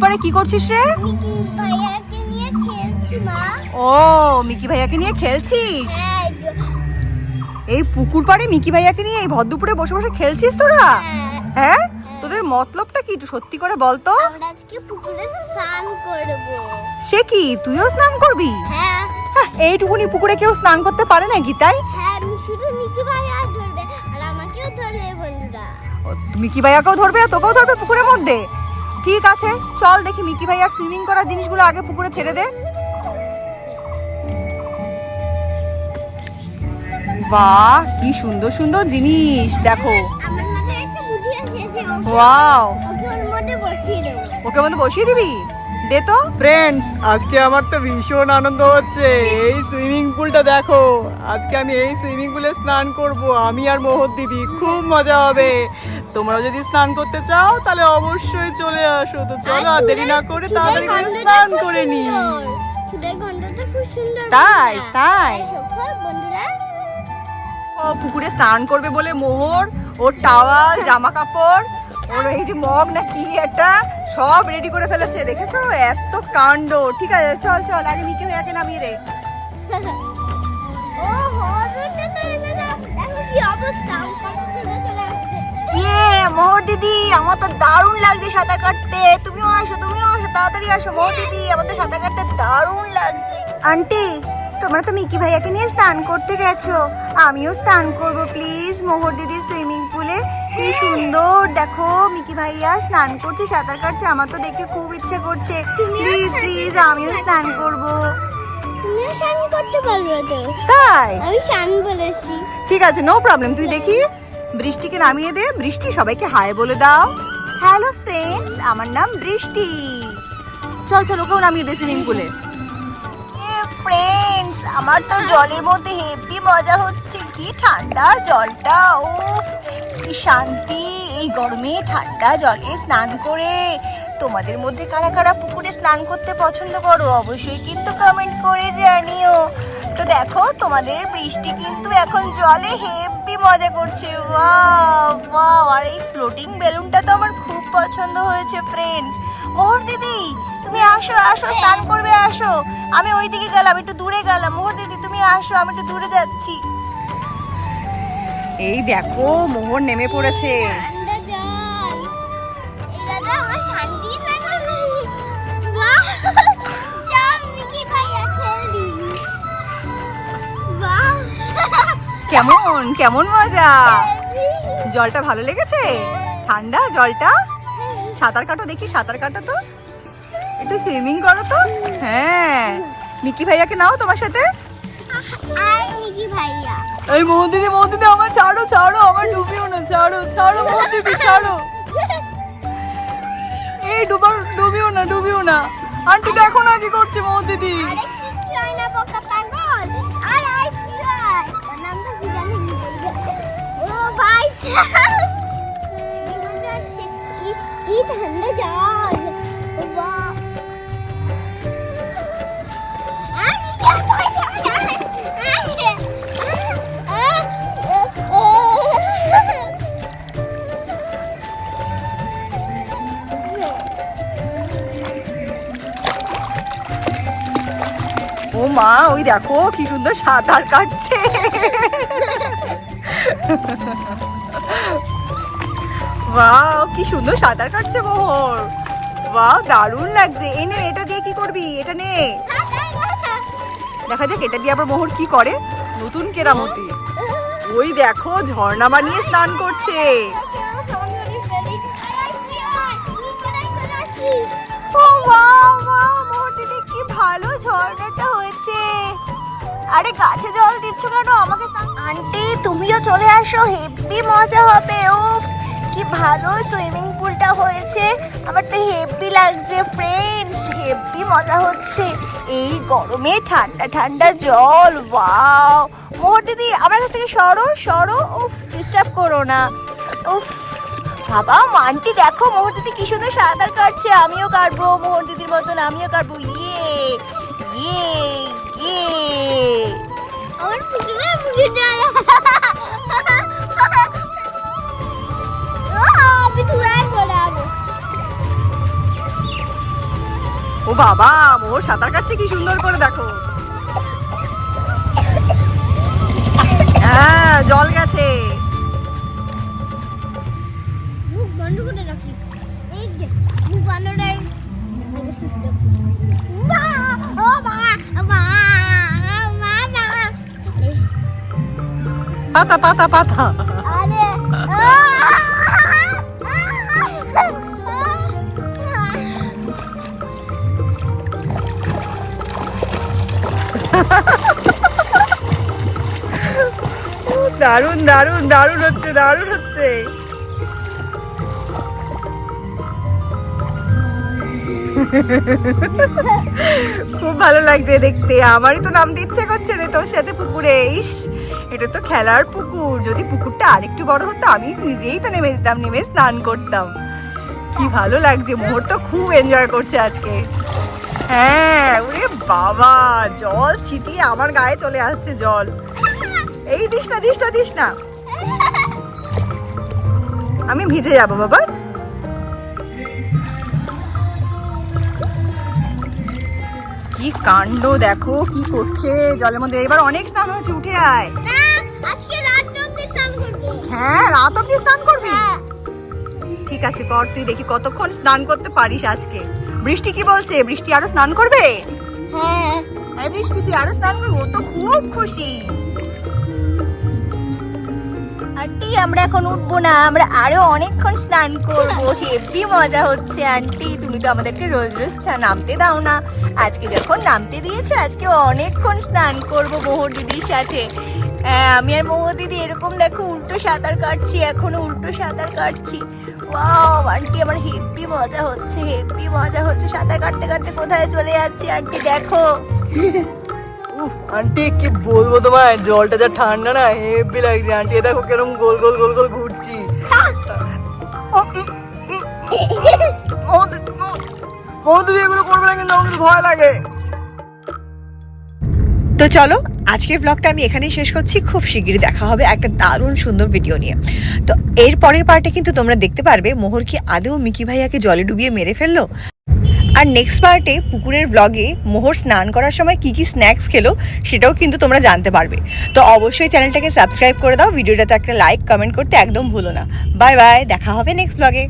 পাড়ে কি করছিস রে? মিকি ভাইয়াকে নিয়ে খেলছি মা। ও মিকি ভাইয়াকে নিয়ে খেলছিস? হ্যাঁ এই পুকুর পাড়ে মিকি ভাইয়াকে নিয়ে এই ভরদুপুরে বসে বসে খেলছিস তোরা? হ্যাঁ, তোদের মতলবটা কি একটু সত্যি করে বল তো। আমরা আজকে পুকুরে স্নান করব। সে কি, তুইও স্নান করবি? হ্যাঁ এইটুকুনি পুকুরে কেউ স্নান করতে পারে নাকি তাই? হ্যাঁ, আমি শুধু মিকি ভাইয়া ধরবে আর আমাকেও ধরবে বন্ধুরা। মিকি ভাইয়াকেও ধরবে আর তোকেও ধরবে পুকুরের মধ্যে? ঠিক আছে, চল দেখি মিকি ভাইয়ার সুইমিং করার জিনিসগুলো আগে পুকুরে ছেড়ে দে। বাহ, কি সুন্দর সুন্দর জিনিস দেখো। আমার মাথায় একটা বুদ্ধি এসেছে, ওয়াও, ওকে ওর মধ্যে বসিয়ে দেবো। ওকে মধ্যে বসিয়ে দিবি? দে তো। ফ্রেন্ডস, আজকে আমার তো ভীষণ আনন্দ হচ্ছে। এই সুইমিং পুলটা দেখো, আজকে আমি এই সুইমিং পুলে স্নান করব, আমি আর মোহর দিদি। খুব মজা হবে। তোমরা যদি স্নান করতে চাও তাহলে অবশ্যই চলে আসো। তো চলো আর দেরি না করে তাড়াতাড়ি করে স্নান করে নি। চুলের ঘন্টাটা খুব সুন্দর। তাই তাই সফল বন্ধুরা। ও পুকুরে স্নান করবে বলে মোহর ওর টাওয়াল, জামা কাপড়, ওর এই যে মগ না কি একটা সব রেডি করে ফেলেছে। দেখেছো এত কাণ্ড। ঠিক আছে চল চল, আগে মিকি ভাইয়াকে নামিয়ে দে। ও হরনটা তো এনে দাও। দেখো কি অবস্থা, কত সুন্দর চলে আসছে। মোহর দিদি, আমার তো দারুণ লাগছে সাঁতার কাটতে। তুমিও আসো, তাড়াতাড়ি আসো মোহর দিদি, আমার তো সাঁতার কাটতে দারুণ লাগছে। আন্টি, তোমরা তো মিকি ভাইয়াকে নিয়ে স্নান করতে গেছো, আমিও স্নান করব প্লিজ মোহর দিদির সুইমিং পুলে। কি সুন্দর দেখো, মিকি ভাইয়া স্নান করছে, সাঁতার কাটছে, আমার তো দেখে খুব ইচ্ছে করছে। প্লিজ প্লিজ আমিও স্নান করব। তুমিও স্নান করতে পারবে তো? তাই আমি স্নান বলেছি। ঠিক আছে, নো প্রবলেম। তুই দেখি বৃষ্টিকে নামিয়ে দে। বৃষ্টি, সবাইকে হাই বলে দাও। হ্যালো ফ্রেন্ডস, আমার নাম বৃষ্টি। চল চল, ওকেও নামিয়ে দে সুইমিং পুলে। ফ্রেন্ডস, আমার তো জলের মধ্যে হেভি মজা হচ্ছে। কি ঠান্ডা জলটা, উফ কি শান্তি এই গরমে ঠান্ডা জলে স্নান করে। তোমাদের মধ্যে কারা কারা পুকুরে স্নান করতে পছন্দ করো অবশ্যই কিন্তু কমেন্ট করে জানিও। তো দেখো তোমাদের বৃষ্টি কিন্তু এখন জলে হেভি মজা করছে। ওয়াও ওয়াও, আর এই ফ্লোটিং বেলুনটা তো আমার খুব পছন্দ হয়েছে ফ্রেন্ডস। মোহর দিদি, তুমি আসো আসো, স্নান করবে আসো। আমি ওইদিকে গেলাম, একটু দূরে গেলাম। মোহর দিদি তুমি আসো, আমি একটু দূরে যাচ্ছি। এই দেখো মোহর নেমে পড়েছে। ঠান্ডা জল। এই দাদা আমার শান্তি লাগালো। বাহ, চল মিকি ভাইয়া খেলি। বাহ, কেমন কেমন মজা? জলটা ভালো লেগেছে? ঠান্ডা জলটা। সাঁতার কাটো দেখি, সাঁতার কাটো তো, একটু সুইমিং করো তো। হ্যাঁ, মিকি ভাইয়াকে নাও তোমার সাথে। আই মিকি ভাইয়া। এই মোহর দিদি, আমার ছাড়ো ছাড়ো, আমার ডুবিও না, ছাড়ো ছাড়ো মোহর দিদি, ছাড়ো। এই ডুবিও না। আন্টি দেখো না কি করছে মোহর দিদি। আরে কি হয় না বোকা পাগল। আরে কি হয়? ওর নামটা কি জানি ভুলে গেছি। ও ভাই, কি মজা আসছে। কি ঠান্ডা জল। বাহ, ও মা, ওই দেখো কি সুন্দর সাঁতার কাটছে। ওয়াও, কি সুন্দর সাঁতার কাটছে মোহর। ওয়াও, দারুণ লাগছে। এনে এটা দিয়ে কি করবি? এটা নে, দেখা যাক এটা দিয়ে আবার মোহর কি করে। নতুন কেরামতি। ওই দেখো ঝর্ণা বানিয়ে স্নান করছে। ও ওয়াও ওয়াও, মোহর দিদি কি ভালো ঝর্ণাটা হয়েছে। আরে গাছে জল দিচ্ছ কেন? আমাকে আন্টি তুমিও চলে আসো, হেভি মজা হবে। ও কি ভালো সুইমিং পুলটা হয়েছে, আমার তো হেভি লাগছে ফ্রেন্ডস, হেভি মজা হচ্ছে। এই গরমে ঠান্ডা ঠান্ডা জল। ওয়াও, মোহর দিদি আমার কাছ থেকে সরো সরো, উফ ডিস্টার্ব করো না। উফ বাবা, আন্টি দেখো মোহর দিদি কি সুন্দর সাঁতার কাটছে, আমিও কাটবো মোহর দিদির মতন, আমিও কাটবো। ইয়ে ইয়ে ইয়ে, আমার পুকুরে জল। আমি তো আর বলাবো। ও বাবা, মোহর সাঁতার কাটছে কি সুন্দর করে, দেখো। হ্যাঁ, জল গেছে। মুখ বন্ধ করে রাখি। এই যে মুখ বন্ধ করে আগে সুস্থ। মা ও মা মা মা মা পাতা পাতা পাতা। আরে দারুণ দারুণ দারুণ হচ্ছে, দারুণ হচ্ছে। খুব ভালো লাগছে দেখতে। আমারই তো নামতে ইচ্ছে করছে রে তোর সাথে পুকুরে। ইস, এটা তো খেলার পুকুর। যদি পুকুরটা আরেকটু বড় হতো আমি নিজেই তো নেমে যেতাম, নেমে স্নান করতাম। কি ভালো লাগছে, মোহর তো খুব এনজয় করছে আজকে। হ্যাঁ, ওরে বাবা, জল ছিটিয়ে আমার গায়ে চলে আসছে জল। এই দিস না দিস না দিস না, আমি ভিজে যাবো বাবা। কি কাণ্ড দেখো, কি করছে জলের মধ্যে। এবার অনেক স্নান হয়েছে, উঠে আয়। না আজকে রাত অবধি স্নান করব। হ্যাঁ, রাত অব্দি স্নান করবি? ঠিক আছে, কর তুই, দেখি কতক্ষণ স্নান করতে পারিস আজকে। বৃষ্টি কি বলছে? বৃষ্টি আরো স্নান করবে? হ্যাঁ এই বৃষ্টি, তুই আরো স্নান করবো? ও তো খুব খুশি। আন্টি আমরা এখন উঠবো না, আমরা আরো অনেকক্ষণ স্নান করবো। হেভি মজা হচ্ছে আন্টি, তুমি তো আমাদেরকে রোজ রোজ নামতে দাও না। আজকে যখন নামতে দিয়েছো, আজকে অনেকক্ষণ স্নান করবো মোহর দিদির সাথে। আমি আর মোহর দিদি এরকম দেখো উল্টো সাঁতার কাটছি, এখনো উল্টো সাঁতার কাটছি। ওয়াও আন্টি, আমার হেভি মজা হচ্ছে, হেভি মজা হচ্ছে। সাঁতার কাটতে কাটতে কোথায় চলে যাচ্ছি আন্টি দেখো। উফ, আন্টি কি বলবো তোমায়, জলটা যা ঠান্ডা না, হেভি লাগছে। আন্টি দেখো কেরম গোল গোল গোল গোল ঘুরছি। তুমি এগুলো করবে না কিন্তু, আমার ভয় লাগে। তো চলো, আজকের ব্লগটা আমি এখানেই শেষ করছি। খুব শিগগিরই দেখা হবে একটা দারুণ সুন্দর ভিডিও নিয়ে। তো এর পরের পার্টে কিন্তু তোমরা দেখতে পারবে মোহর কি আদৌ মিকি ভাইয়াকে জলে ডুবিয়ে মেরে ফেললো। আর নেক্সট পার্টে পুকুরের ব্লগে মোহর স্নান করার সময় কি কি স্ন্যাক্স খেলো সেটাও কিন্তু তোমরা জানতে পারবে। তো অবশ্যই চ্যানেলটাকে সাবস্ক্রাইব করে দাও, ভিডিওটাতে একটা লাইক কমেন্ট করতে একদম ভুলো না। বাই বাই, দেখা হবে নেক্সট ব্লগে।